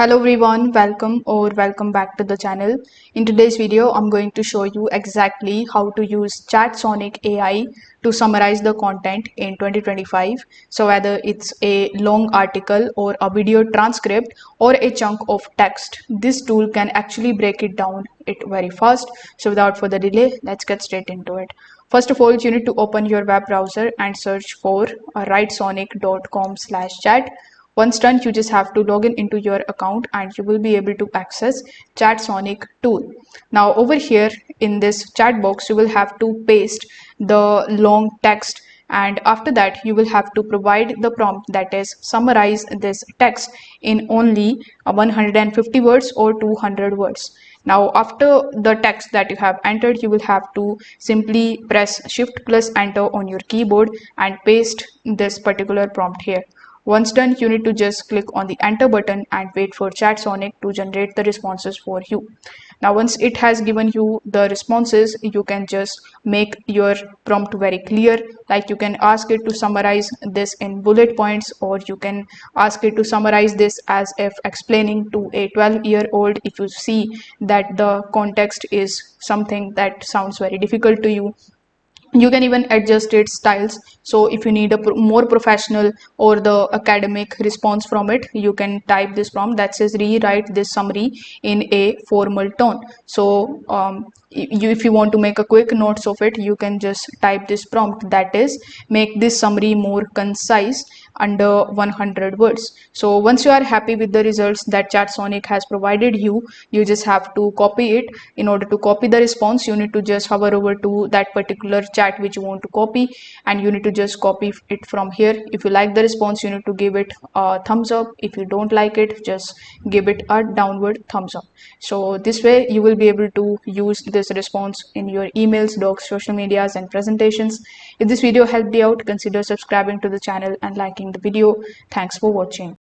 Hello everyone, welcome back to the channel. In today's video, I'm going to show you exactly how to use Chatsonic AI to summarize the content in 2025. So whether it's a long article or a video transcript or a chunk of text, this tool can actually break it down very fast. So without further delay, let's get straight into it. First of all, you need to open your web browser and search for writesonic.com/chat. Once done, you just have to log in into your account and you will be able to access Chatsonic tool. Now over here in this chat box, you will have to paste the long text, and after that you will have to provide the prompt, that is summarize this text in only 150 words or 200 words. Now after the text that you have entered, you will have to simply press shift plus enter on your keyboard and paste this particular prompt here. Once done, you need to just click on the enter button and wait for Chatsonic to generate the responses for you. Now once it has given you the responses, you can just make your prompt very clear. Like you can ask it to summarize this in bullet points, or you can ask it to summarize this as if explaining to a 12-year-old if you see that the context is something that sounds very difficult to you. You can even adjust its styles, so if you need a more professional or the academic response from it, you can type this prompt that says rewrite this summary in a formal tone. So if you want to make a quick notes of it, you can just type this prompt, that is make this summary more concise under 100 words. So once you are happy with the results that Chatsonic has provided you, you just have to copy it. In order to copy the response, you need to just hover over to that particular chat which you want to copy, and you need to just copy it from here. If you like the response, you need to give it a thumbs up. If you don't like it, just give it a downward thumbs up. So this way you will be able to use this response in your emails, docs, social medias, and presentations. If this video helped you out, consider subscribing to the channel and liking the video. Thanks for watching.